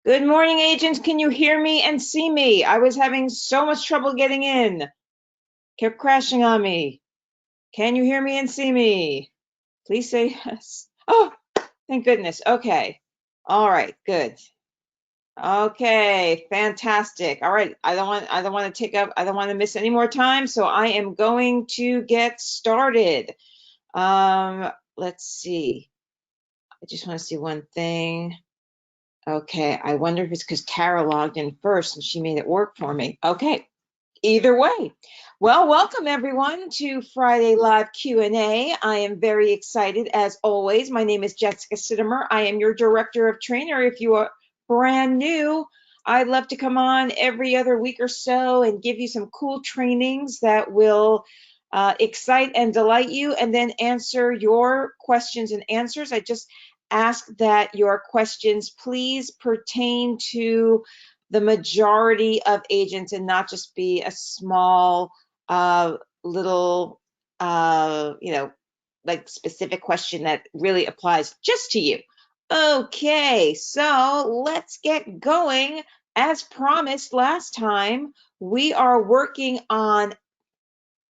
Good morning, agents. Can you hear me and see me? I was having so much trouble getting in. Kept crashing on me. Can you hear me and see me? Please say yes. Oh, thank goodness. Okay. All right, good. Okay, fantastic. All right. I don't want to take up, I don't want to miss any more time, so I am going to get started. Let's see. I just want to see one thing. Okay, I wonder if it's because Tara logged in first and she made it work for me. Okay, either way. Well, welcome everyone to Friday Live Q&A. I am very excited as always. My name is Jessica Sitomer. I am your Director of Trainer. If you are brand new, I'd love to come on every other week or so and give you some cool trainings that will excite and delight you, and then answer your questions and answers. I just ask that your questions please pertain to the majority of agents and not just be a small little like specific question that really applies just to you. Okay, so let's get going. As promised last time, we are working on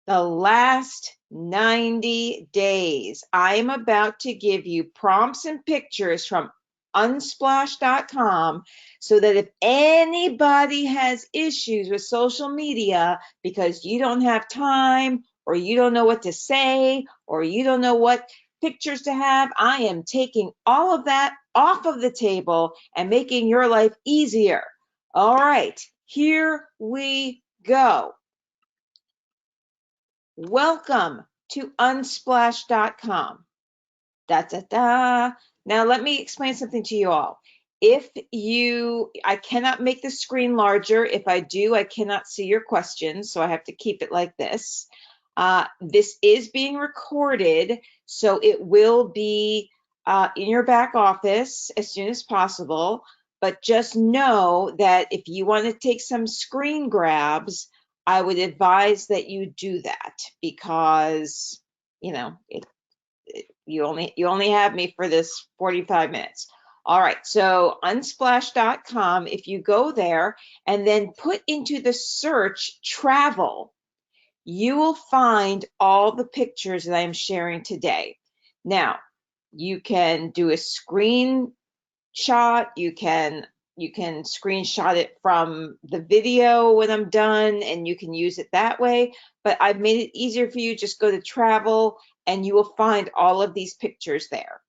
the last 90 days. I am about to give you prompts and pictures from unsplash.com so that if anybody has issues with social media because you don't have time or you don't know what to say or you don't know what pictures to have, I am taking all of that off of the table and making your life easier. All right, here we go. Welcome to unsplash.com. Da, da, da. Now, let me explain something to you all. I cannot make the screen larger. If I do, I cannot see your questions, so I have to keep it like this. This is being recorded, so it will be in your back office as soon as possible. But just know that if you want to take some screen grabs, I would advise that you do that because, you only have me for this 45 minutes. All right, so unsplash.com, if you go there and then put into the search travel, you will find all the pictures that I'm sharing today. Now, you can do a screenshot, you can screenshot it from the video when I'm done, and you can use it that way. But I've made it easier for you. Just go to travel and you will find all of these pictures there.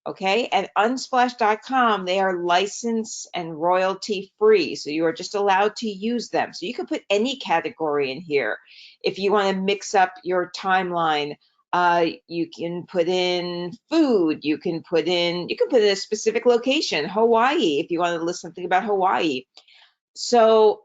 Okay, at unsplash.com, they are license and royalty free, so you are just allowed to use them. So you can put any category in here. If you want to mix up your timeline, you can put in food, you can put in a specific location, Hawaii, if you want to list something about Hawaii. So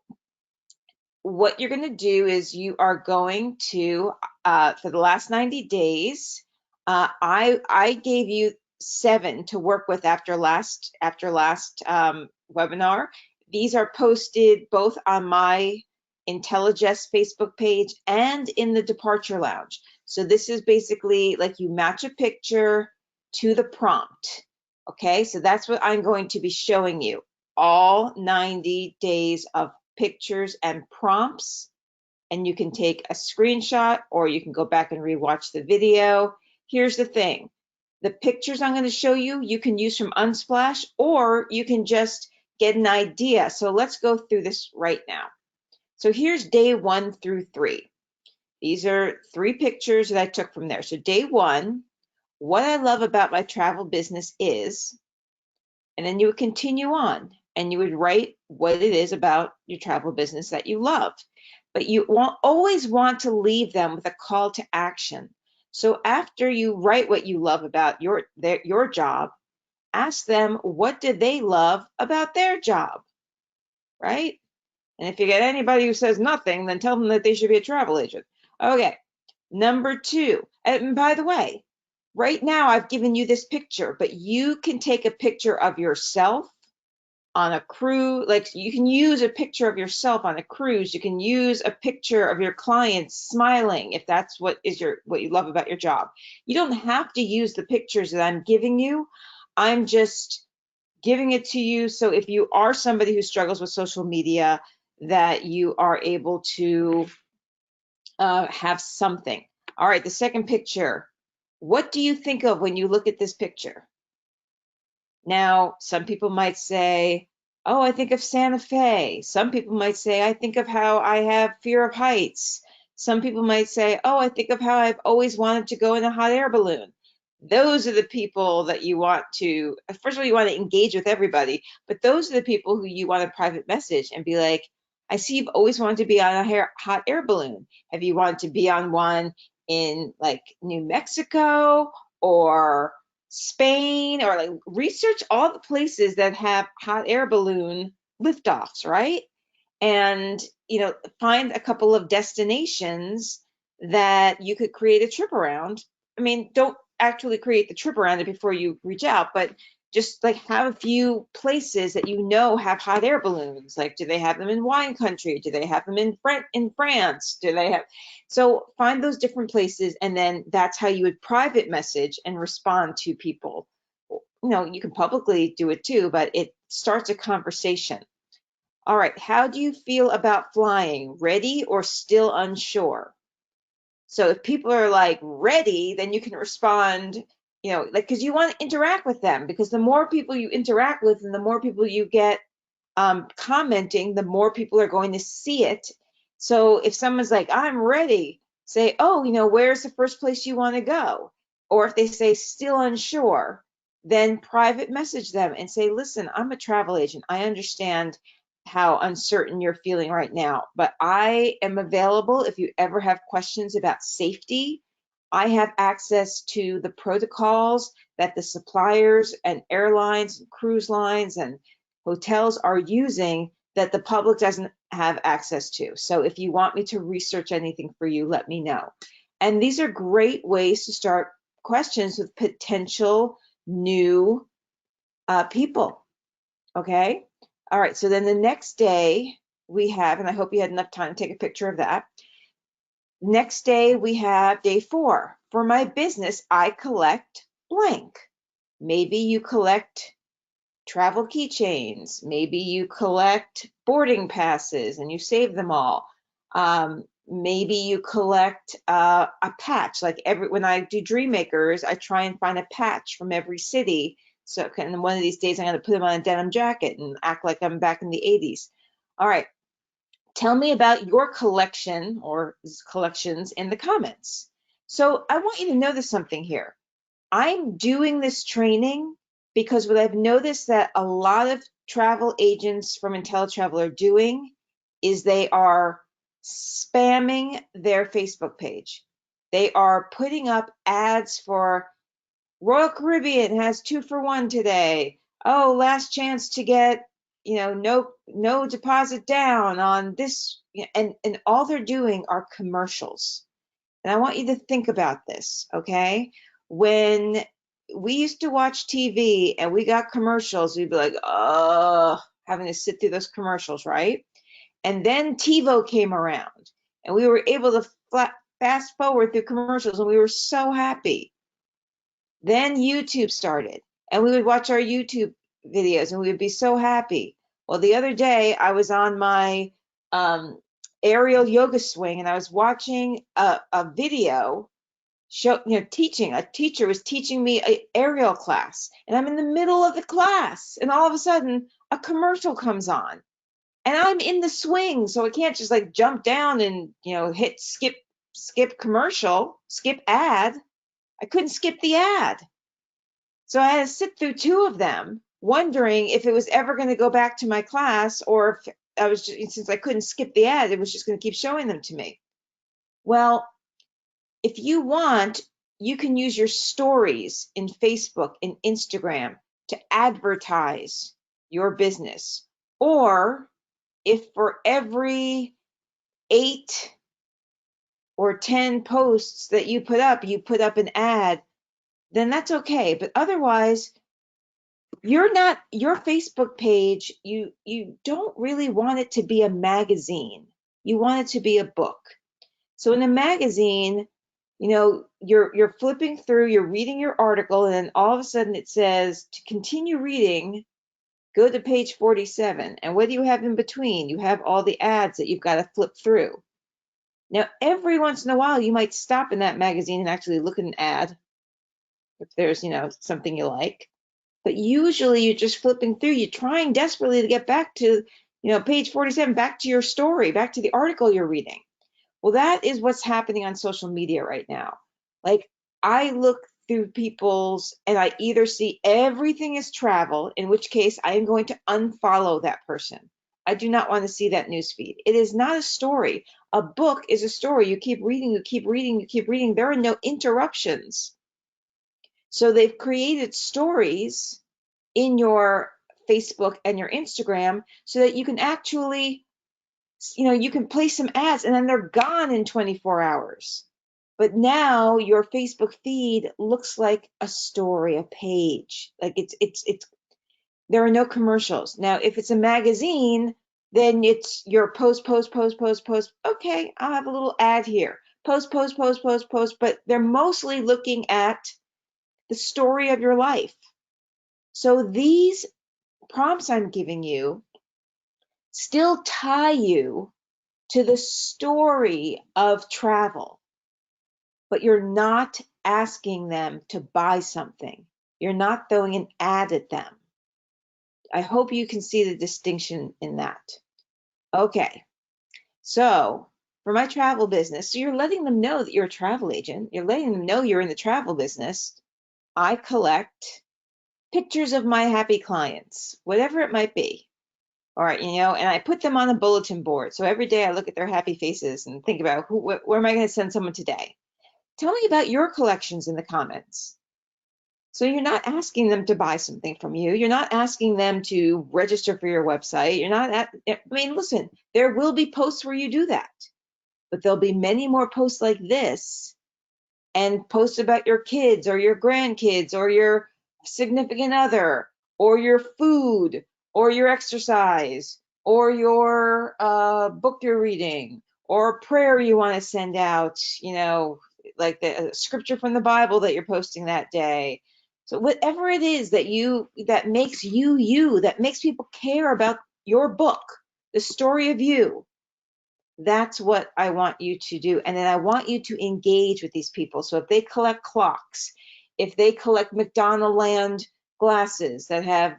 what you're going to do is you are going to, for the last 90 days, I gave you 7 to work with after last webinar. These are posted both on my Inteletravel Facebook page and in the Departure Lounge. So this is basically like you match a picture to the prompt. Okay, so that's what I'm going to be showing you. All 90 days of pictures and prompts, and you can take a screenshot or you can go back and rewatch the video. Here's the thing. The pictures I'm going to show you, you can use from Unsplash, or you can just get an idea. So let's go through this right now. So here's day 1 through 3. These are 3 pictures that I took from there. So day 1, what I love about my travel business is, and then you would continue on and you would write what it is about your travel business that you love. But you always want to leave them with a call to action. So after you write what you love about your job, ask them, what do they love about their job, right? And if you get anybody who says nothing, then tell them that they should be a travel agent. Okay, number 2, and by the way, right now I've given you this picture, but you can take a picture of yourself on a cruise. Like, you can use a picture of yourself on a cruise. You can use a picture of your clients smiling if that's what you love about your job. You don't have to use the pictures that I'm giving you. I'm just giving it to you so if you are somebody who struggles with social media, that you are able to have something. All right, the second picture. What do you think of when you look at this picture? Now, some people might say, oh, I think of Santa Fe. Some people might say, I think of how I have fear of heights. Some people might say, oh, I think of how I've always wanted to go in a hot air balloon. Those are the people that you want to, first of all, you want to engage with everybody, but those are the people who you want a private message and be like, I see you've always wanted to be on a hot air balloon. Have you wanted to be on one in like New Mexico or Spain, or like research all the places that have hot air balloon liftoffs, right? And find a couple of destinations that you could create a trip around. I mean, don't actually create the trip around it before you reach out, but just like have a few places that have hot air balloons. Like, do they have them in wine country? Do they have them in France? Do they have? So find those different places, and then that's how you would private message and respond to people. You can publicly do it too, but it starts a conversation. All right, how do you feel about flying? Ready or still unsure? So if people are like ready, then you can respond, like, because you want to interact with them, because the more people you interact with and the more people you get commenting, the more people are going to see it. So if someone's like, I'm ready, say, oh, where's the first place you want to go? Or if they say still unsure, then private message them and say, listen, I'm a travel agent. I understand how uncertain you're feeling right now, but I am available if you ever have questions about safety. I have access to the protocols that the suppliers and airlines and cruise lines and hotels are using that the public doesn't have access to. So if you want me to research anything for you, let me know. And these are great ways to start questions with potential new people. Okay. All right. So then the next day we have, and I hope you had enough time to take a picture of that. Next day we have day 4. For my business, I collect blank. Maybe you collect travel keychains. Maybe you collect boarding passes and you save them all. Maybe you collect a patch. Like when I do Dream Makers, I try and find a patch from every city. So and one of these days I'm going to put them on a denim jacket and act like I'm back in the 80s. All right. Tell me about your collection or collections in the comments. So I want you to notice something here. I'm doing this training because what I've noticed that a lot of travel agents from Inteletravel are doing is they are spamming their Facebook page. They are putting up ads for Royal Caribbean has 2 for 1 today. Oh, last chance to get, no deposit down on this. And all they're doing are commercials. And I want you to think about this, okay? When we used to watch TV and we got commercials, we'd be like, oh, having to sit through those commercials, right? And then TiVo came around and we were able to fast forward through commercials and we were so happy. Then YouTube started and we would watch our YouTube videos and we would be so happy. Well, the other day I was on my aerial yoga swing and I was watching a video teaching. A teacher was teaching me an aerial class and I'm in the middle of the class and all of a sudden a commercial comes on and I'm in the swing, so I can't just like jump down and hit skip commercial, skip ad. I couldn't skip the ad. So I had to sit through 2 of them, wondering if it was ever going to go back to my class or if since I couldn't skip the ad, it was just going to keep showing them to me. Well, if you want, you can use your stories in Facebook and Instagram to advertise your business. Or if for every 8 or 10 posts that you put up an ad, then that's okay. But otherwise, your Facebook page, you don't really want it to be a magazine. You want it to be a book. So in a magazine, you're flipping through, you're reading your article, and then all of a sudden it says to continue reading, Go to page 47. And what do you have in between? You have all the ads that you've got to flip through. Now, every once in a while, you might stop in that magazine and actually look at an ad if there's, something you like. But usually you're just flipping through. You're trying desperately to get back to, page 47, back to your story, back to the article you're reading. Well, that is what's happening on social media right now. Like, I look through people's, and I either see everything is travel, in which case I am going to unfollow that person. I do not want to see that newsfeed. It is not a story. A book is a story. You keep reading, you keep reading, you keep reading. There are no interruptions. So they've created stories in your Facebook and your Instagram so that you can actually, you can place some ads and then they're gone in 24 hours. But now your Facebook feed looks like a story, a page. Like it's there are no commercials. Now, if it's a magazine, then it's your post, post, post, post, post. Okay, I'll have a little ad here. Post, post, post, post, post, but they're mostly looking at the story of your life. So these prompts I'm giving you still tie you to the story of travel, but you're not asking them to buy something. You're not throwing an ad at them. I hope you can see the distinction in that. Okay, so for my travel business, so you're letting them know that you're a travel agent. You're letting them know you're in the travel business. I collect pictures of my happy clients, whatever it might be. Or, and I put them on a bulletin board. So every day I look at their happy faces and think about where am I going to send someone today? Tell me about your collections in the comments. So you're not asking them to buy something from you. You're not asking them to register for your website. Listen, there will be posts where you do that, but there'll be many more posts like this and posts about your kids or your grandkids or your significant other or your food or your exercise or your book you're reading or a prayer you want to send out, like the scripture from the Bible that you're posting that day. So whatever it is that makes you, that makes people care about your book, the story of you, that's what I want you to do. And then I want you to engage with these people. So if they collect clocks, if they collect McDonald Land glasses that have,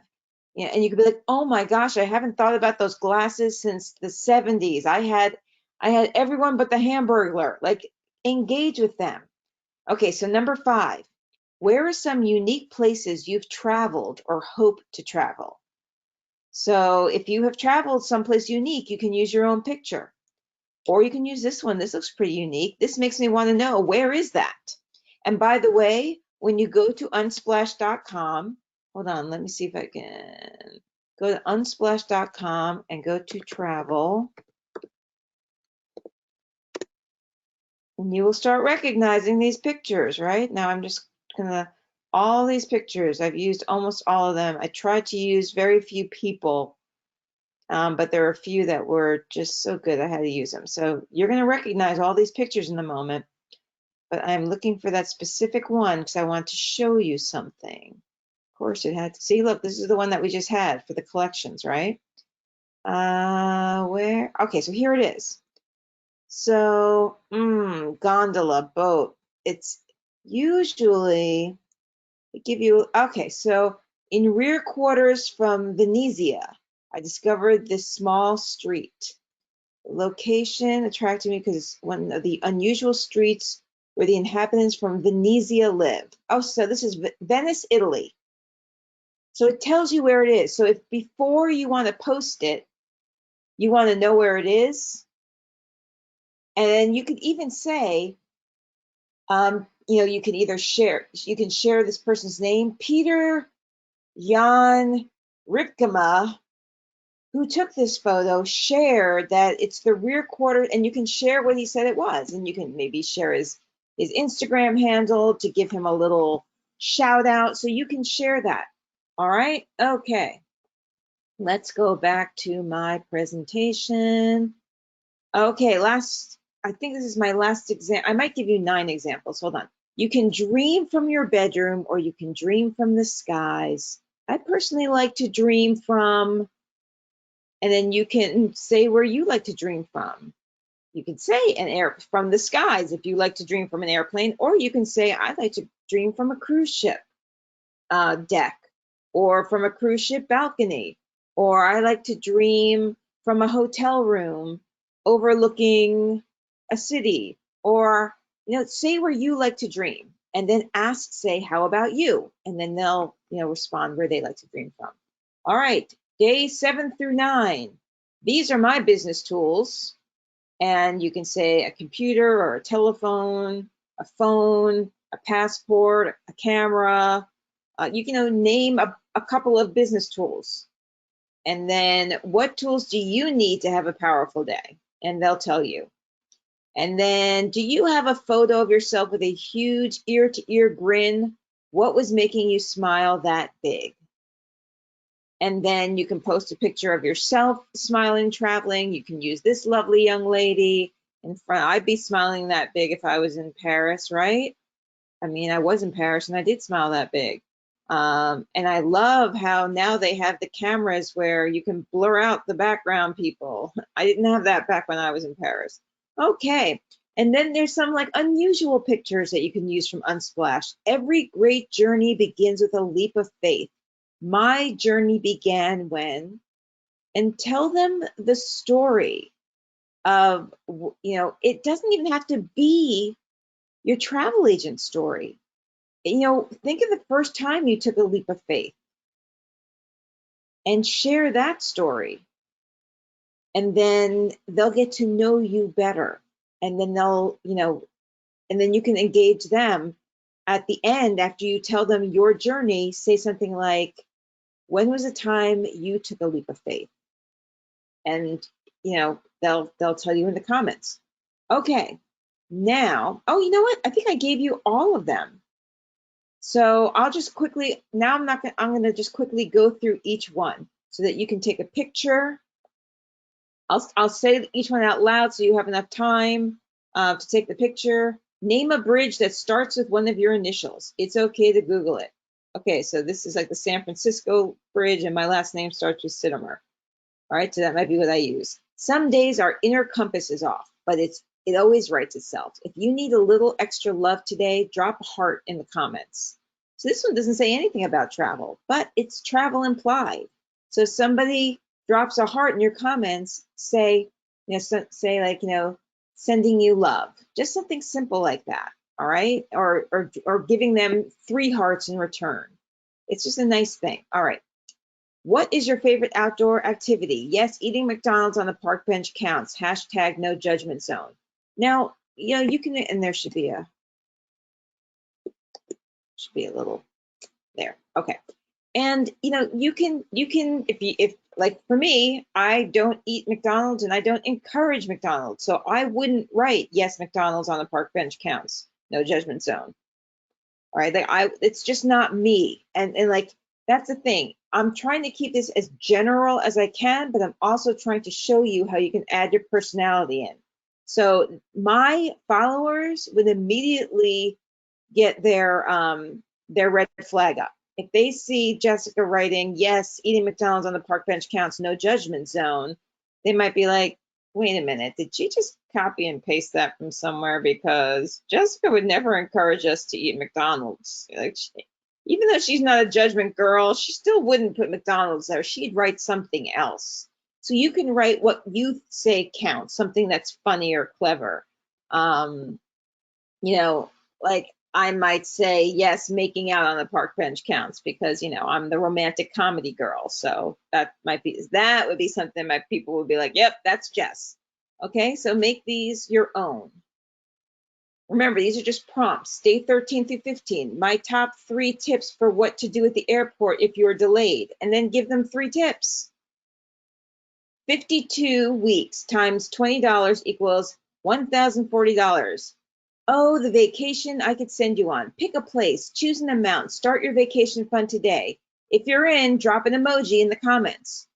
and you could be like, oh my gosh, I haven't thought about those glasses since the 70s. I had everyone but the Hamburglar. Like, engage with them. Okay, so number 5, where are some unique places you've traveled or hope to travel? So if you have traveled someplace unique, you can use your own picture. Or you can use this one. This looks pretty unique. This makes me want to know, where is that? And by the way, when you go to unsplash.com, hold on, let me see if I can go to unsplash.com and go to travel. And you will start recognizing these pictures, right? Now I'm just gonna, all these pictures, I've used almost all of them. I tried to use very few people. But there are a few that were just so good I had to use them. So you're going to recognize all these pictures in a moment, but I'm looking for that specific one because I want to show you something. Of course, it had to see. Look, this is the one that we just had for the collections, right? Where? Okay, so here it is. So, gondola, boat. It's usually they give you. Okay, so in rear quarters from Venezia, I discovered this small street. Location attracted me because it's one of the unusual streets where the inhabitants from Venezia live. Oh, so this is Venice, Italy. So it tells you where it is. So if before you want to post it, you want to know where it is, and then you could even say, you can either share this person's name, Peter Jan Ripkema, who took this photo, shared that it's the rear quarter, and you can share what he said it was, and you can maybe share his Instagram handle to give him a little shout out, so you can share that. All right, okay, let's go back to my presentation. Okay, I think this is my last example. I might give you 9 examples. Hold on. You can dream from your bedroom or you can dream from the skies. I personally like to dream from, and then you can say where you like to dream from. You can say from the skies if you like to dream from an airplane, or you can say I like to dream from a cruise ship deck, or from a cruise ship balcony, or I like to dream from a hotel room overlooking a city, or say where you like to dream, and then ask, say, how about you? And then they'll respond where they like to dream from. All right, day 7 through 9. These are my business tools. And you can say a computer or a telephone, a phone, a passport, a camera. You can name a couple of business tools. And then what tools do you need to have a powerful day? And they'll tell you. And then, do you have a photo of yourself with a huge ear-to-ear grin? What was making you smile that big? And then you can post a picture of yourself smiling, traveling. You can use this lovely young lady in front. I'd be smiling that big if I was in Paris, right? I mean, I was in Paris and I did smile that big. And I love how now they have the cameras where you can blur out the background people. I didn't have that back when I was in Paris. Okay. And then there's some like unusual pictures that you can use from Unsplash. Every great journey begins with a leap of faith. My journey began when, and tell them the story of, it doesn't even have to be your travel agent story. Think of the first time you took a leap of faith and share that story. And then they'll get to know you better. And then and then you can engage them at the end after you tell them your journey. Say something like, when was the time you took a leap of faith? And they'll tell you in the comments. Okay, now, oh, you know what? I think I gave you all of them. So I'll just quickly, now I'm going to just quickly go through each one so that you can take a picture. I'll say each one out loud so you have enough time to take the picture. Name a bridge that starts with one of your initials. It's okay to Google it. Okay, so this is like the San Francisco Bridge, and my last name starts with Sitomer. All right, so that might be what I use. Some days our inner compass is off, but it always writes itself. If you need a little extra love today, drop a heart in the comments. So this one doesn't say anything about travel, but it's travel implied. So if somebody drops a heart in your comments, say like, sending you love, just something simple like that. All right, or giving them 3 hearts in return. It's just a nice thing. All right. What is your favorite outdoor activity? Yes, eating McDonald's on a park bench counts. Hashtag no judgment zone. Now, you can, and there should be a little there. Okay. And you can if like for me, I don't eat McDonald's and I don't encourage McDonald's. So I wouldn't write yes, McDonald's on a park bench counts. No judgment zone. All right. It's just not me. And like that's the thing. I'm trying to keep this as general as I can, but I'm also trying to show you how you can add your personality in. So my followers would immediately get their red flag up. If they see Jessica writing, yes, eating McDonald's on the park bench counts, no judgment zone, they might be like, wait a minute, did she just copy and paste that from somewhere? Because Jessica would never encourage us to eat McDonald's. Like, even though she's not a judgment girl, she still wouldn't put McDonald's there. She'd write something else. So you can write what you say counts, something that's funny or clever. Like I might say, yes, making out on the park bench counts because, I'm the romantic comedy girl. So that would be something my people would be like, yep, that's Jess. Okay, so make these your own. Remember, these are just prompts. Day 13 through 15, my top 3 tips for what to do at the airport if you're delayed, and then give them 3 tips. 52 weeks times $20 equals $1,040. Oh, the vacation I could send you on. Pick a place, choose an amount, start your vacation fund today. If you're in, drop an emoji in the comments.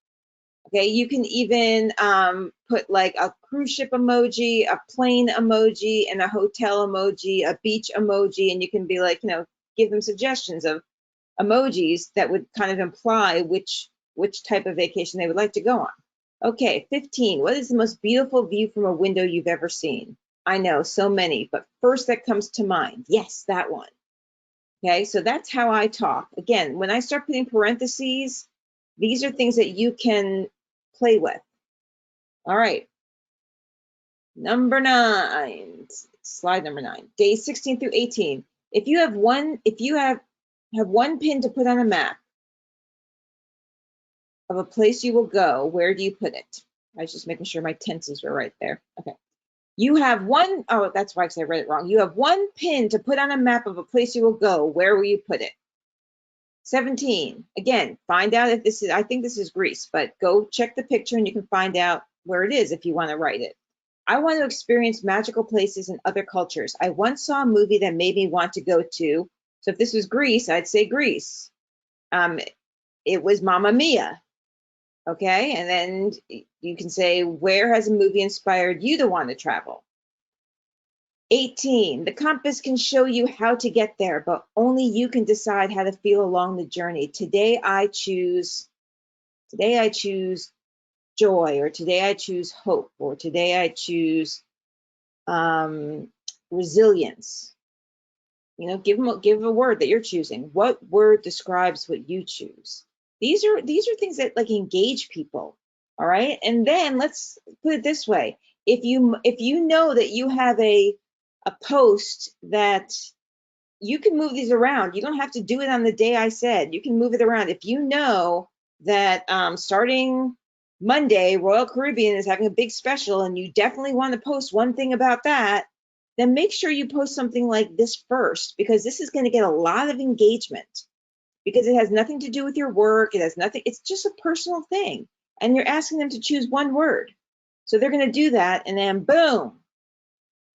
Okay, you can even put like a cruise ship emoji, a plane emoji, and a hotel emoji, a beach emoji, and you can be like, give them suggestions of emojis that would kind of imply which type of vacation they would like to go on. Okay, 15. What is the most beautiful view from a window you've ever seen? I know, so many, but first that comes to mind. Yes, that one. Okay, so that's how I talk. Again, when I start putting parentheses, these are things that you can play with. All right, number 9, slide number 9, days 16 through 18. If you have one pin to put on a map of a place you will go, where do you put it? I was just making sure my tenses were right there. Okay. You have one, oh, that's why, because I read it wrong. You have one pin to put on a map of a place you will go. Where will you put it? 17, again, find out if this is, I think this is Greece, but go check the picture and you can find out where it is if you want to write it. I want to experience magical places in other cultures. I once saw a movie that made me want to go to. So if this was Greece, I'd say Greece. It was Mamma Mia. Okay, and then you can say, where has a movie inspired you to want to travel? 18, the compass can show you how to get there, but only you can decide how to feel along the journey. Today I choose joy, or today I choose hope, or today I choose resilience. You know, give a word that you're choosing. What word describes what you choose? These are things that like engage people. All right, and then let's put it this way: if you know that you have a post that you can move these around. You don't have to do it on the day I said. You can move it around. If you know that starting Monday, Royal Caribbean is having a big special and you definitely want to post one thing about that, then make sure you post something like this first, because this is going to get a lot of engagement, because it has nothing to do with your work. It has nothing. It's just a personal thing. And you're asking them to choose one word. So they're going to do that, and then boom,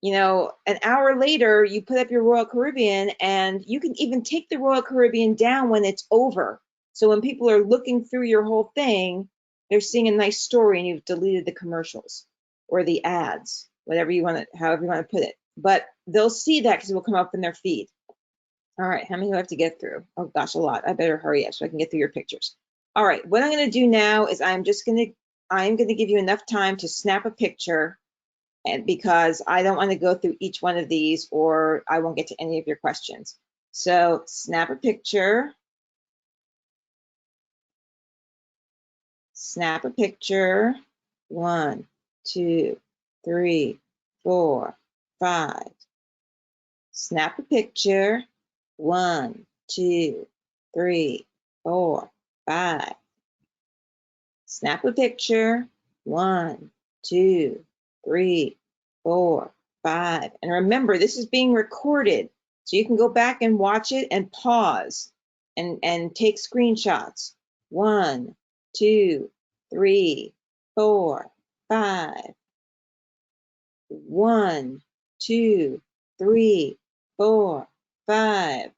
you know, an hour later, you put up your Royal Caribbean, and you can even take the Royal Caribbean down when it's over. So when people are looking through your whole thing, they're seeing a nice story and you've deleted the commercials or the ads, whatever you want to, however you want to put it. But they'll see that because it will come up in their feed. All right, how many do I have to get through? Oh gosh, a lot. I better hurry up so I can get through your pictures. All right, what I'm going to do now is I'm going to give you enough time to snap a picture, and because I don't want to go through each one of these or I won't get to any of your questions. So snap a picture. Snap a picture. 1, 2, 3, 4, 5. Snap a picture. 1, 2, 3, 4, 5. Snap a picture. 1, 2, 3, 4, 5. And remember, this is being recorded, so you can go back and watch it and pause and take screenshots. 1, 2, 3, 4, 5. 1, 2, 3, 4, 5.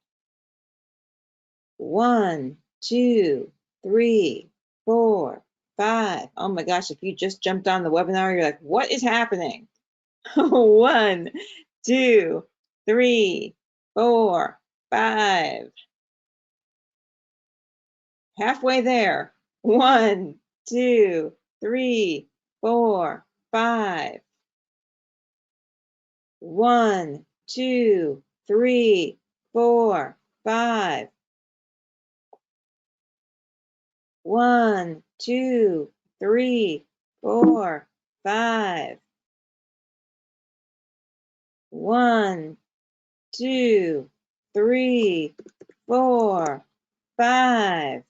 1, 2, 3, 4, 5. Oh my gosh, if you just jumped on the webinar, you're like, what is happening? 1, 2, 3, 4, 5. Halfway there. 1, 2, 3, 4, 5. 1, 2, 3, 4, 5. 1, 2, 3, 4, 5. 1, 2, 3, 4, 5.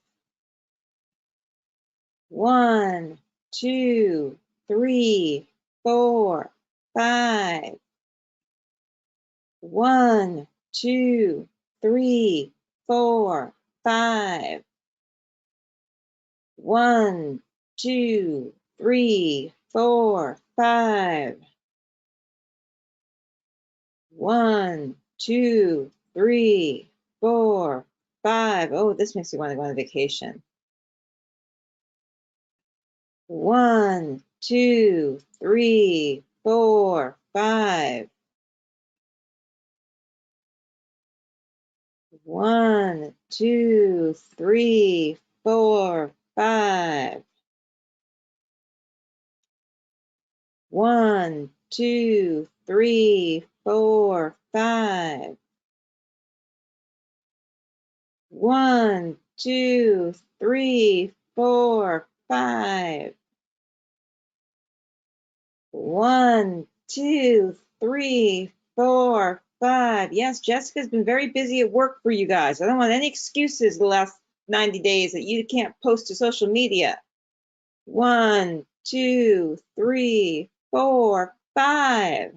1, 2, 3, 4, 5. 1, 2, 3, 4, 5. 1, 2, 3, 4, 5. 1, 2, 3, 4, 5. Oh, this makes me want to go on vacation. 1, 2, 3, 4, 5. 1, 2, 3, 4, 5. 1, 2, 3, 4, 5. 1, 2, 3, 4, 5. 1, 2, 3, 4, 5. Yes, Jessica's been very busy at work for you guys. I don't want any excuses the last 90 days that you can't post to social media. 1, 2, 3, 4, 5.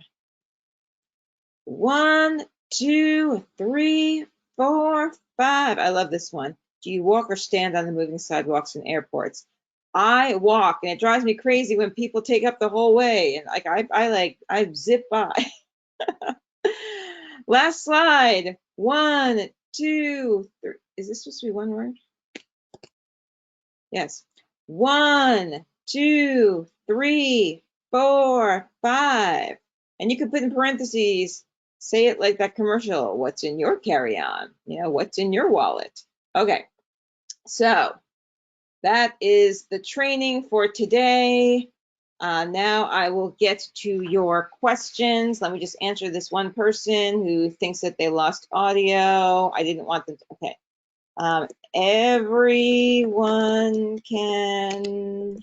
1, 2, 3, 4, 5. I love this one. Do you walk or stand on the moving sidewalks in airports? I walk, and it drives me crazy when people take up the whole way. And I zip by. Last slide. 1, 2, 3. Is this supposed to be one word? Yes. 1, 2, 3, 4, 5. And you could put in parentheses, say it like that commercial. What's in your carry-on? You know, what's in your wallet? Okay. So that is the training for today. Now I will get to your questions. Let me just answer this one person who thinks that they lost audio. I didn't want them to, okay. Everyone can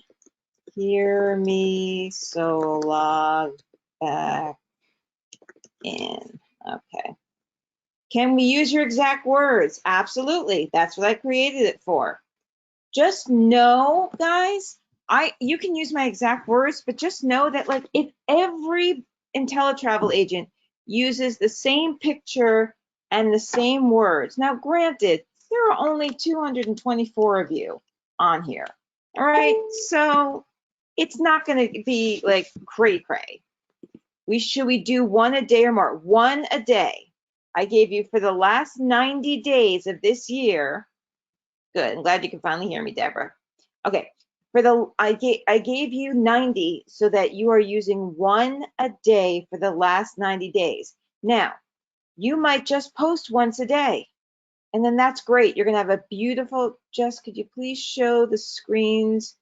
hear me, so log back in. Okay. Can we use your exact words? Absolutely. That's what I created it for. Just know, guys, you can use my exact words, but just know that like if every Inteletravel agent uses the same picture and the same words. Now, granted, there are only 224 of you on here. All right, so it's not going to be like cray. We do one a day or more. One a day. I gave you for the last 90 days of this year. Good. I'm glad you can finally hear me, Deborah. Okay. I gave you 90 so that you are using one a day for the last 90 days. Now, you might just post once a day, and then that's great. You're going to have a beautiful, Jess, could you please show the screens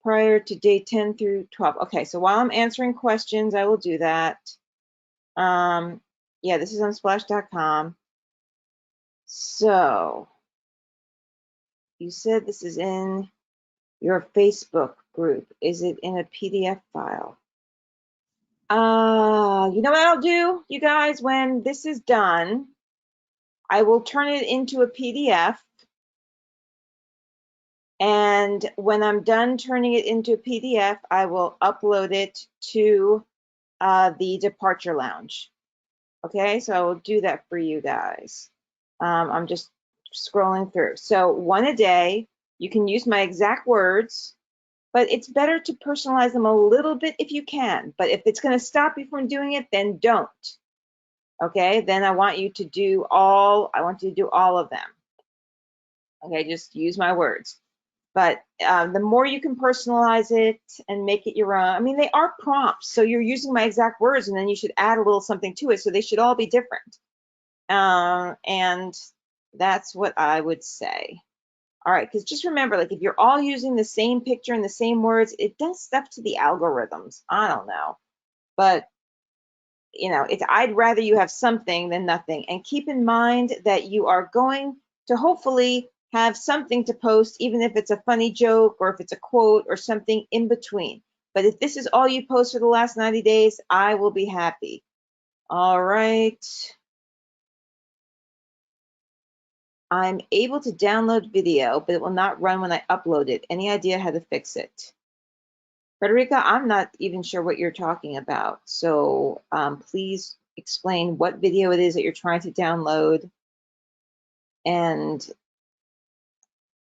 prior to day 10 through 12? Okay, so while I'm answering questions, I will do that. Yeah, this is on splash.com. So, you said this is in your Facebook group. Is it in a PDF file? You know what I'll do, you guys, when this is done, I will turn it into a PDF. And when I'm done turning it into a PDF, I will upload it to the Departure Lounge. Okay, so I will do that for you guys. I'm just scrolling through. So one a day, you can use my exact words, but it's better to personalize them a little bit if you can. But if it's going to stop you from doing it, then don't. Okay, then I want you to do all of them. Okay, just use my words. But the more you can personalize it and make it your own, I mean, they are prompts. So you're using my exact words, and then you should add a little something to it. So they should all be different. And that's what I would say. All right, because just remember, like if you're all using the same picture and the same words, it does stuff to the algorithms. I don't know. But, you know, I'd rather you have something than nothing. And keep in mind that you are going to hopefully have something to post, even if it's a funny joke or if it's a quote or something in between. But if this is all you post for the last 90 days, I will be happy. All right. I'm able to download video, but it will not run when I upload it. Any idea how to fix it? Frederica, I'm not even sure what you're talking about. So please explain what video it is that you're trying to download. And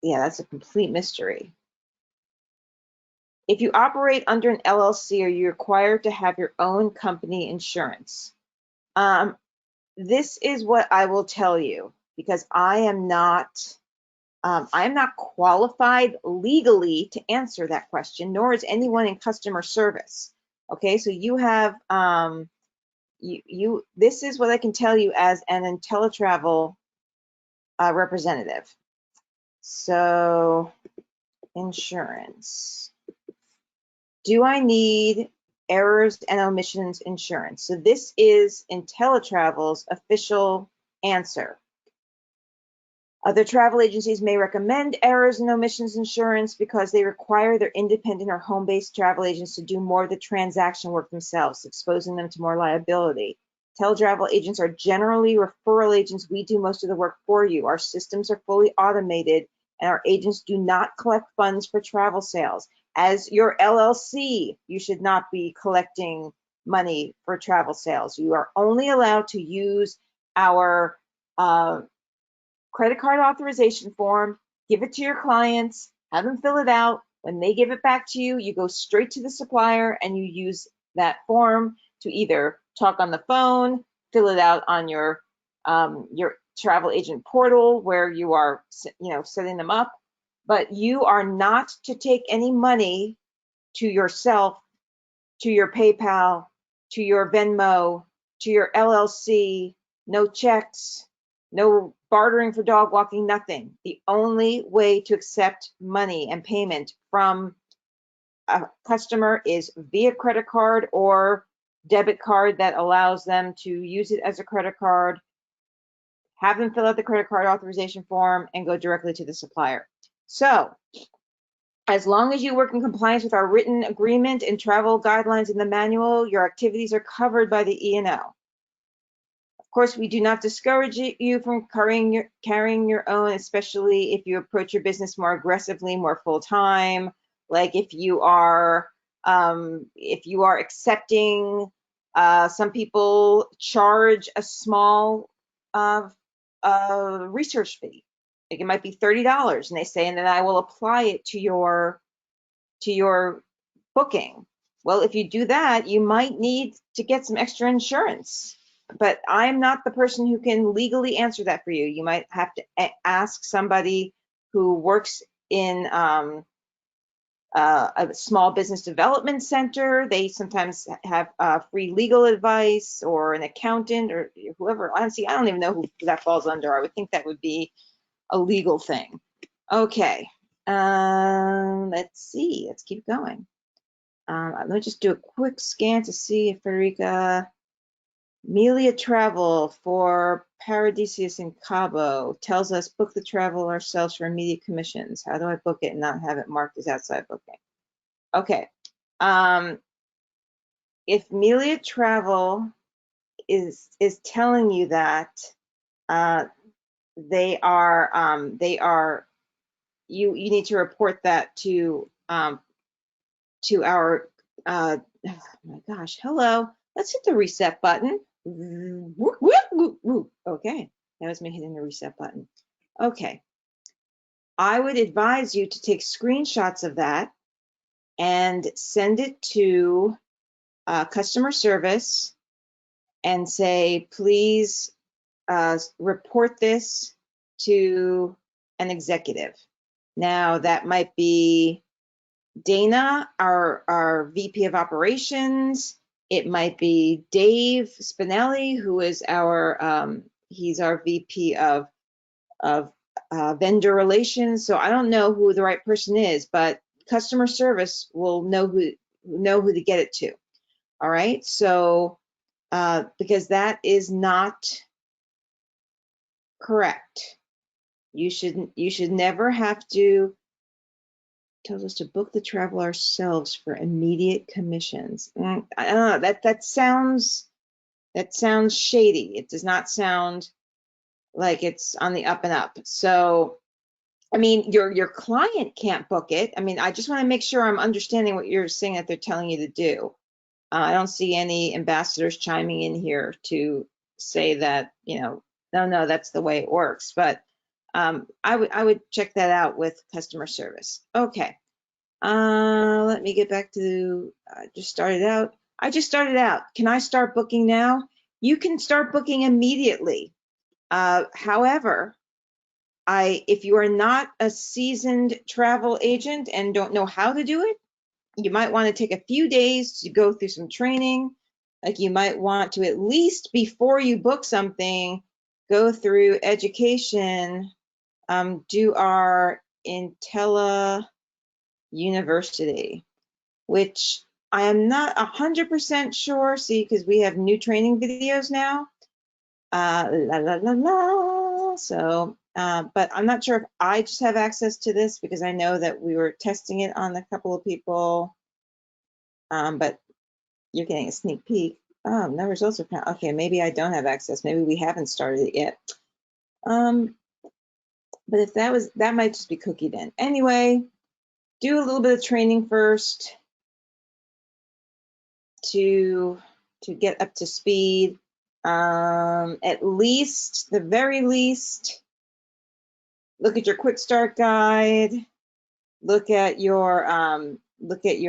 yeah, that's a complete mystery. If you operate under an LLC, are you required to have your own company insurance? This is what I will tell you, because I am not qualified legally to answer that question, nor is anyone in customer service. Okay, so you have, this is what I can tell you as an Inteletravel representative. So insurance. Do I need errors and omissions insurance? So this is Inteletravel's official answer. Other travel agencies may recommend errors and omissions insurance because they require their independent or home-based travel agents to do more of the transaction work themselves, exposing them to more liability. Teletravel agents are generally referral agents. We do most of the work for you. Our systems are fully automated, and our agents do not collect funds for travel sales. As your LLC, you should not be collecting money for travel sales. You are only allowed to use our credit card authorization form, give it to your clients, have them fill it out. When they give it back to you, you go straight to the supplier and you use that form to either talk on the phone, fill it out on your travel agent portal where you are, setting them up. But you are not to take any money to yourself, to your PayPal, to your Venmo, to your LLC, no checks, no bartering for dog walking, nothing. The only way to accept money and payment from a customer is via credit card or debit card that allows them to use it as a credit card, have them fill out the credit card authorization form, and go directly to the supplier. So as long as you work in compliance with our written agreement and travel guidelines in the manual, your activities are covered by the E&O. Of course, we do not discourage you from carrying your own, especially if you approach your business more aggressively, more full-time. Like if you are accepting, some people charge a small research fee. Like it might be $30, and they say, and then I will apply it to your booking. Well, if you do that, you might need to get some extra insurance. But I'm not the person who can legally answer that for you. You might have to ask somebody who works in a small business development center. They sometimes have free legal advice, or an accountant, or whoever. Honestly, I don't even know who that falls under. I would think that would be a legal thing. Okay, let's see. Let's keep going. Let me just do a quick scan to see if Frederica. Melia Travel for Paradisius in Cabo tells us book the travel ourselves for immediate commissions. How do I book it and not have it marked as outside booking? Okay. If Melia Travel is telling you that, they are you need to report that to our oh my gosh, hello. Let's hit the reset button. Okay, that was me hitting the reset button. Okay, I would advise you to take screenshots of that and send it to customer service and say, please report this to an executive. Now, that might be Dana, our VP of operations. It might be Dave Spinelli, who is he's our VP of vendor relations. So I don't know who the right person is, but customer service will know who to get it to. All right. So because that is not correct. You should never have to. Tells us to book the travel ourselves for immediate commissions. I don't know, that sounds shady. It does not sound like it's on the up and up. So, I mean, your client can't book it. I mean, I just want to make sure I'm understanding what you're saying that they're telling you to do. I don't see any ambassadors chiming in here to say that, no, that's the way it works. But I would check that out with customer service. Okay. Let me get back to, I just started out. Can I start booking now? You can start booking immediately. However, if you are not a seasoned travel agent and don't know how to do it, you might want to take a few days to go through some training. Like you might want to, at least before you book something, go through education, do our Intella University, which I am not 100% sure, see, because we have new training videos now. La la la la. So, but I'm not sure if I just have access to this because I know that we were testing it on a couple of people. But you're getting a sneak peek. Oh, no results are found. Okay, maybe I don't have access. Maybe we haven't started it yet. But if that might just be cookie then. Anyway, do a little bit of training first to get up to speed. At least, the very least, look at your quick start guide. Look at your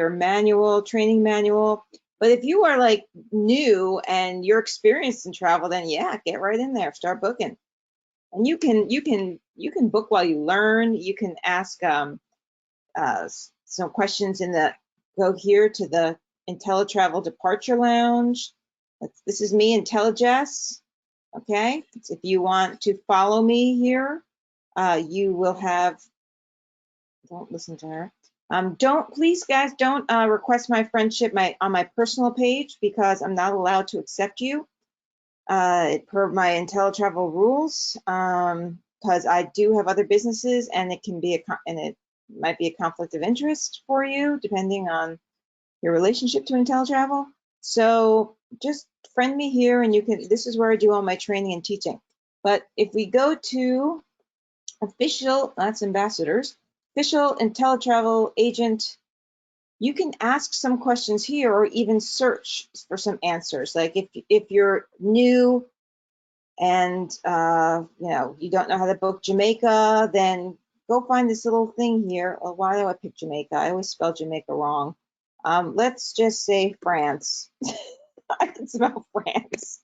manual, training manual. But if you are like new and you're experienced in travel, then yeah, get right in there, start booking. And you can book while you learn. You can ask some questions go here to the Inteletravel Departure Lounge. This is me, Intelijess. Okay, if you want to follow me here, you will have. Don't listen to her. Please guys, don't request my friendship on my personal page because I'm not allowed to accept you per my Inteletravel rules. Because I do have other businesses, and it might be a conflict of interest for you depending on your relationship to Inteletravel. So just friend me here, and this is where I do all my training and teaching. But if we go to official, that's ambassadors, official Inteletravel agent, you can ask some questions here or even search for some answers. Like if you're new and you don't know how to book Jamaica, then go find this little thing here. Oh, why do I pick Jamaica? I always spell Jamaica wrong. Let's just say France. I can spell France.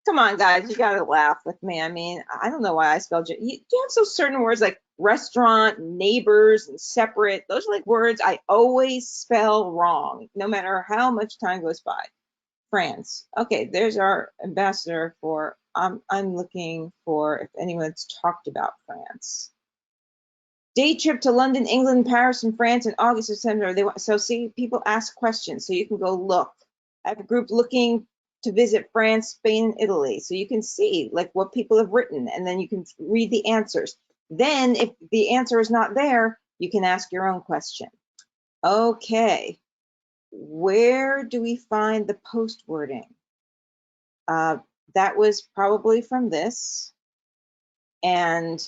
Come on, guys, you gotta laugh with me. I mean, I don't know why I spelled it. You have so certain words like restaurant, neighbors, and separate. Those are like words I always spell wrong, no matter how much time goes by. France. Okay, there's our ambassador for. I'm looking for if anyone's talked about France. Day trip to London, England, Paris, and France in August, September. So see, people ask questions, so you can go look. I have a group looking to visit France, Spain, and Italy. So you can see like what people have written, and then you can read the answers. Then if the answer is not there, you can ask your own question. Okay, where do we find the post wording? That was probably from this, and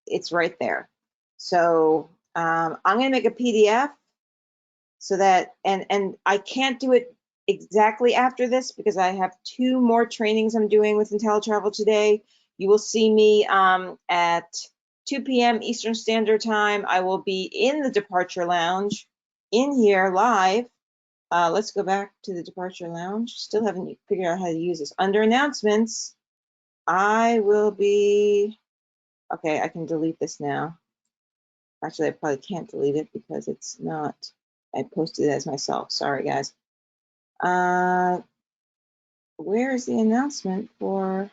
it's right there. So I'm going to make a PDF so that, and I can't do it exactly after this because I have 2 more trainings I'm doing with Inteletravel today. You will see me at 2 p.m. Eastern Standard Time. I will be in the Departure Lounge in here live. Let's go back to the Departure Lounge. Still haven't figured out how to use this. Under announcements, I will be, okay, I can delete this now. Actually, I probably can't delete it because it's not, I posted it as myself. Sorry, guys. Where is the announcement for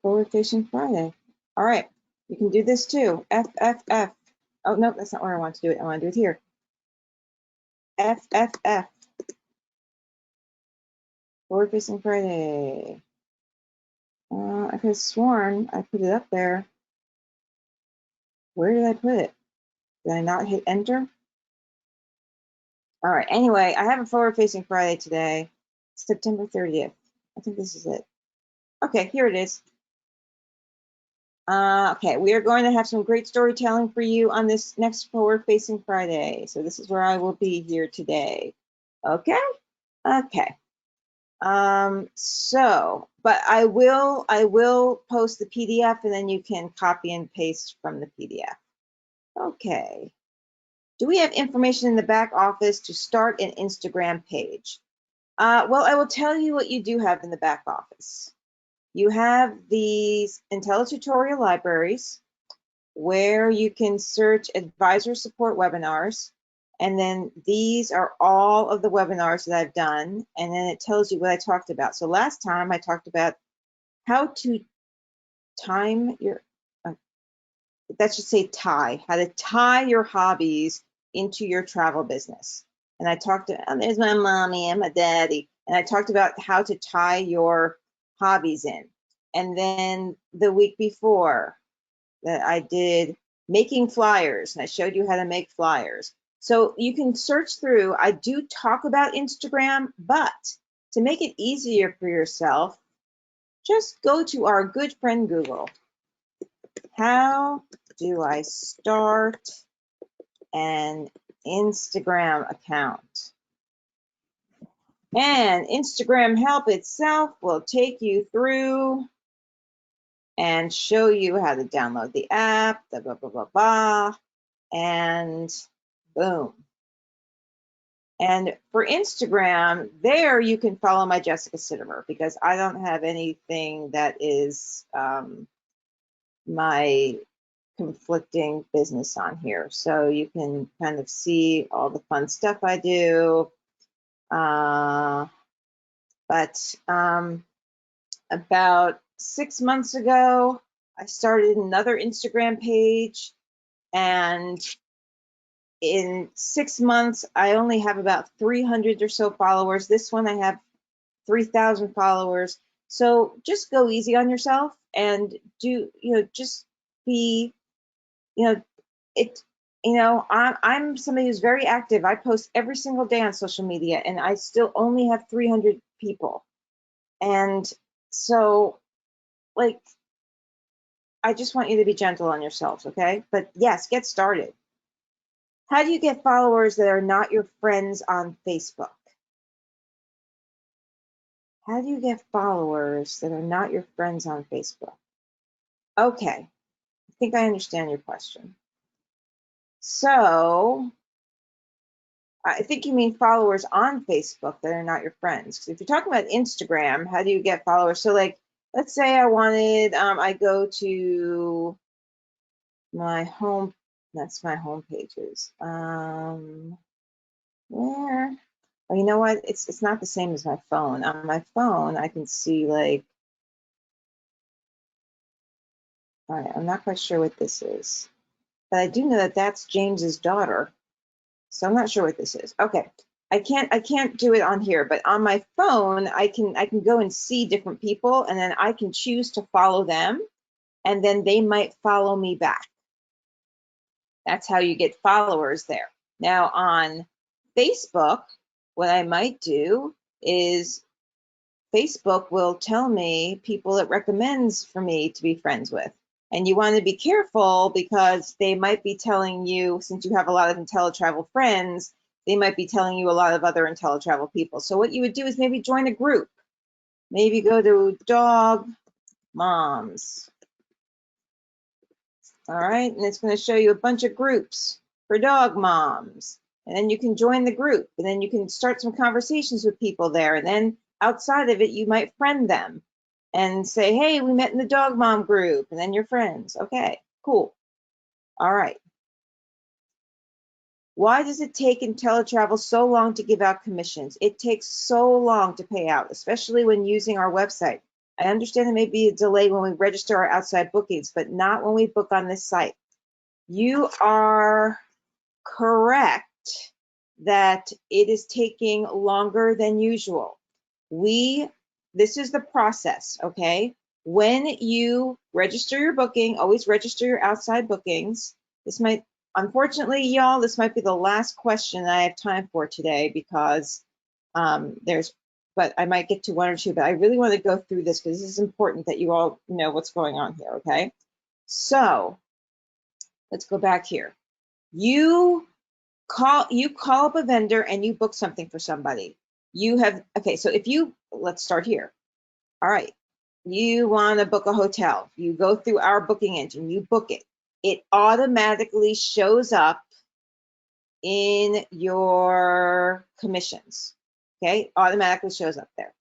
Forward Facing Friday? All right, you can do this too. FFF. Oh, no, that's not where I want to do it. I want to do it here. FFF. Forward Facing Friday. I could have sworn I put it up there. Where did I put it? Did I not hit enter? All right, anyway, I have a Forward Facing Friday today, September 30th. I think this is it. Okay, here it is. Okay, we are going to have some great storytelling for you on this next Forward Facing Friday. So this is where I will be here today. Okay? Okay. But I will post the PDF and then you can copy and paste from the PDF. Okay. Do we have information in the back office to start an Instagram page? Well, I will tell you what you do have in the back office. You have these IntelliTutorial libraries where you can search advisor support webinars. And then these are all of the webinars that I've done. And then it tells you what I talked about. So last time I talked about how to time your, that should say tie, how to tie your hobbies into your travel business. And I talked to, oh, there's my mommy and my daddy. And I talked about how to tie your hobbies in. And then the week before that I did making flyers, and I showed you how to make flyers. So you can search through. I do talk about Instagram, but to make it easier for yourself, just go to our good friend Google. How do I start an Instagram account? And Instagram Help itself will take you through and show you how to download the app, blah, blah, blah, blah, blah, and boom. And for Instagram, there you can follow my Jessica Sitomer, because I don't have anything that is my conflicting business on here. So you can kind of see all the fun stuff I do. But about 6 months ago, I started another Instagram page, and in 6 months, I only have about 300 or so followers. This one I have 3,000 followers. So just go easy on yourself and do, just be, I'm somebody who's very active. I post every single day on social media, and I still only have 300 people. And so, like, I just want you to be gentle on yourselves, okay? But yes, get started. How do you get followers that are not your friends on Facebook? How do you get followers that are not your friends on Facebook? Okay, I think I understand your question. So I think you mean followers on Facebook that are not your friends. Because if you're talking about Instagram, how do you get followers? So like, let's say I wanted, I go to my home, that's my home pages. Where? Oh, you know what? It's not the same as my phone. On my phone, I can see like, all right, I'm not quite sure what this is, but I do know that that's James's daughter. So I'm not sure what this is. Okay. I can't do it on here, but on my phone, I can go and see different people, and then I can choose to follow them, and then they might follow me back. That's how you get followers there. Now on Facebook, what I might do is Facebook will tell me people it recommends for me to be friends with. And you want to be careful, because they might be telling you, since you have a lot of Inteletravel friends, they might be telling you a lot of other Inteletravel people. So what you would do is maybe join a group. Maybe go to Dog Moms. All right, and it's going to show you a bunch of groups for dog moms. And then you can join the group, and then you can start some conversations with people there. And then outside of it, you might friend them and say, hey, we met in the dog mom group, and then you're friends. Okay, cool. All right. Why does it take Inteletravel so long to give out commissions? It takes so long to pay out, especially when using our website. I understand there may be a delay when we register our outside bookings, but not when we book on this site. You are correct that it is taking longer than usual. This is the process, okay? When you register your booking, always register your outside bookings. This might, unfortunately, y'all, this might be the last question I have time for today, because but I might get to one or two, but I really want to go through this because this is important that you all know what's going on here, okay? So let's go back here. You call up a vendor and you book something for somebody. Okay, so let's start here. All right, you want to book a hotel. You go through our booking engine, you book it. It automatically shows up in your commissions, okay? Automatically shows up there.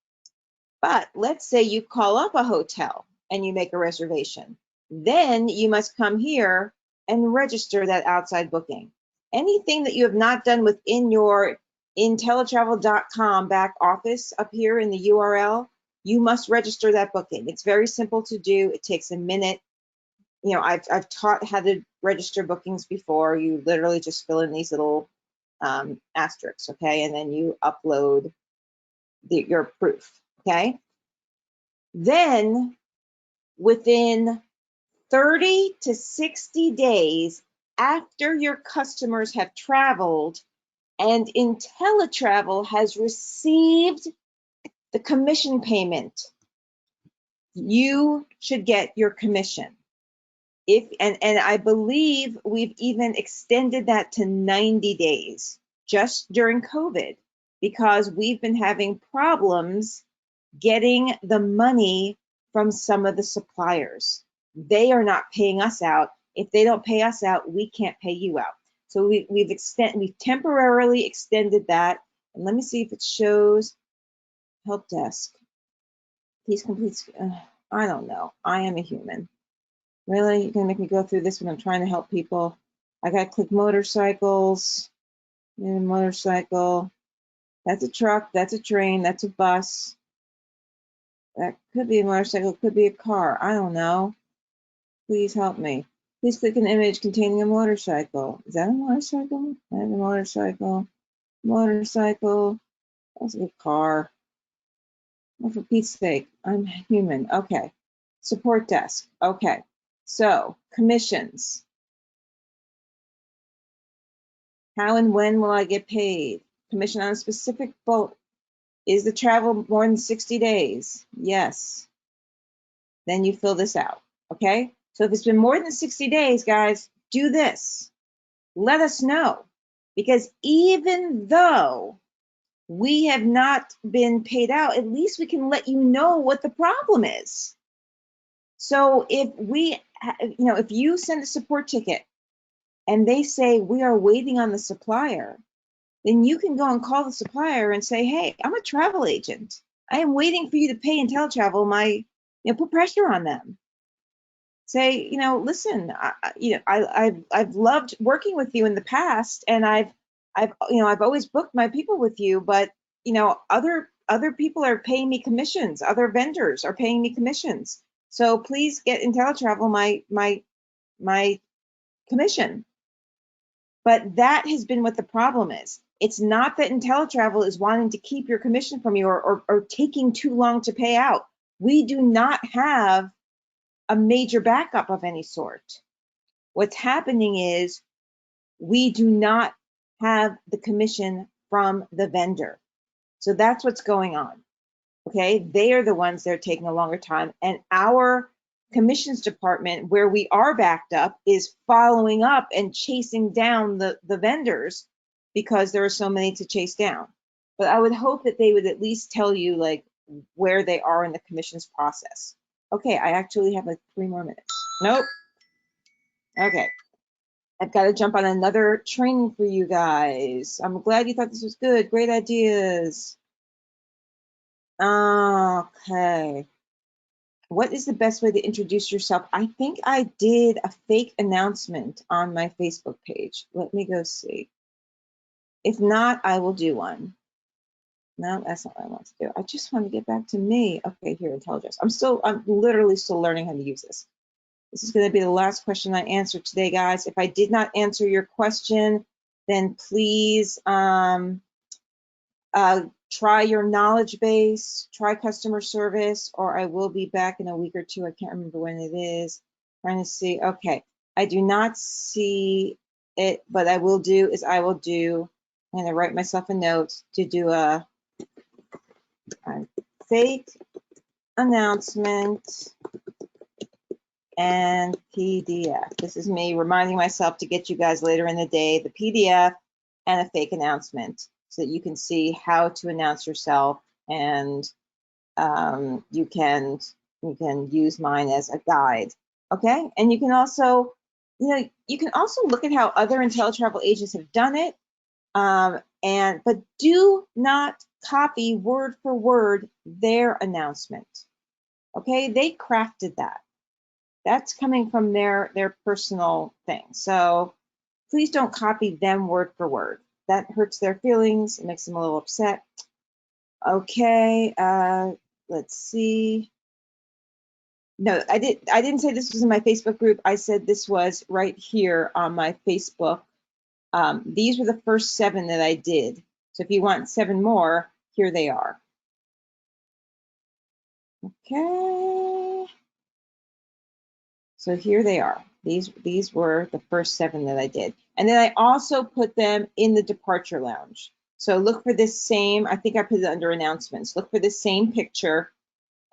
But let's say you call up a hotel and you make a reservation. Then you must come here and register that outside booking. Anything that you have not done within your Inteletravel.com back office up here in the URL, you must register that booking. It's very simple to do. It takes a minute. You know, I've taught how to register bookings before. You literally just fill in these little asterisks, okay? And then you upload your proof, okay? Then within 30 to 60 days after your customers have traveled and Inteletravel has received the commission payment, you should get your commission. And I believe we've even extended that to 90 days just during COVID, because we've been having problems getting the money from some of the suppliers. They are not paying us out. If they don't pay us out, we can't pay you out. So we've temporarily extended that. And let me see if it shows help desk. Please complete. I don't know. I am a human. Really? You're gonna make me go through this when I'm trying to help people? I gotta click motorcycles. Motorcycle. That's a truck. That's a train. That's a bus. That could be a motorcycle. Could be a car. I don't know. Please help me. Please click an image containing a motorcycle. Is that a motorcycle? That's a motorcycle. Motorcycle. That's a car. Oh, for Pete's sake, I'm human. Okay. Support desk. Okay. So, commissions. How and when will I get paid? Commission on a specific boat. Is the travel more than 60 days? Yes. Then you fill this out. Okay? So if it's been more than 60 days, guys, do this. Let us know. Because even though we have not been paid out, at least we can let you know what the problem is. So if if you send a support ticket and they say we are waiting on the supplier, then you can go and call the supplier and say, hey, I'm a travel agent. I am waiting for you to pay Inteletravel put pressure on them. Say, listen, I've loved working with you in the past, and I've always booked my people with you, but other people are paying me commissions, other vendors are paying me commissions. So please get Inteletravel my commission. But that has been what the problem is. It's not that Inteletravel is wanting to keep your commission from you or taking too long to pay out. We do not have a major backup of any sort. What's happening is we do not have the commission from the vendor. So that's what's going on. Okay, they are the ones that are taking a longer time, and our commissions department, where we are backed up, is following up and chasing down the vendors because there are so many to chase down. But I would hope that they would at least tell you like where they are in the commissions process. Okay, I actually have like 3 more minutes. Nope. Okay. I've got to jump on another training for you guys. I'm glad you thought this was good. Great ideas. Okay. What is the best way to introduce yourself? I think I did a fake announcement on my Facebook page. Let me go see. If not, I will do one. No, that's not what I want to do. I just want to get back to me. Okay, here, intelligence. I'm literally still learning how to use this. This is going to be the last question I answer today, guys. If I did not answer your question, then please try your knowledge base, try customer service, or I will be back in a week or 2. I can't remember when it is. Trying to see. Okay, I do not see it, but I will do. I'm going to write myself a note to do a fake announcement and PDF. This is me reminding myself to get you guys later in the day the PDF and a fake announcement so that you can see how to announce yourself, and you can use mine as a guide. Okay, and you can also look at how other Inteletravel agents have done it, but do not copy word for word their announcement. Okay, they crafted that. That's coming from their personal thing. So please don't copy them word for word. That hurts their feelings. It makes them a little upset. Okay, let's see. No, I didn't say this was in my Facebook group. I said this was right here on my Facebook. These were the first 7 that I did. So if you want 7 more, here they are. Okay. So here they are. These were the first 7 that I did. And then I also put them in the departure lounge. So look for this same, I think I put it under announcements. Look for the same picture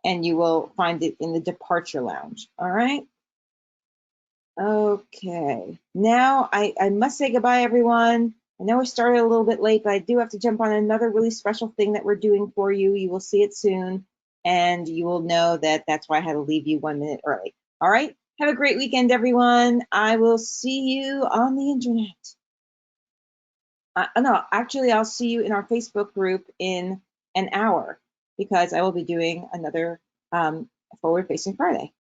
and you will find it in the departure lounge. All right. Okay. Now I must say goodbye, everyone. I know we started a little bit late, but I do have to jump on another really special thing that we're doing for you. You will see it soon, and you will know that that's why I had to leave you 1 minute early. All right. Have a great weekend, everyone. I will see you on the internet. No, actually, I'll see you in our Facebook group in an hour because I will be doing another Forward Facing Friday.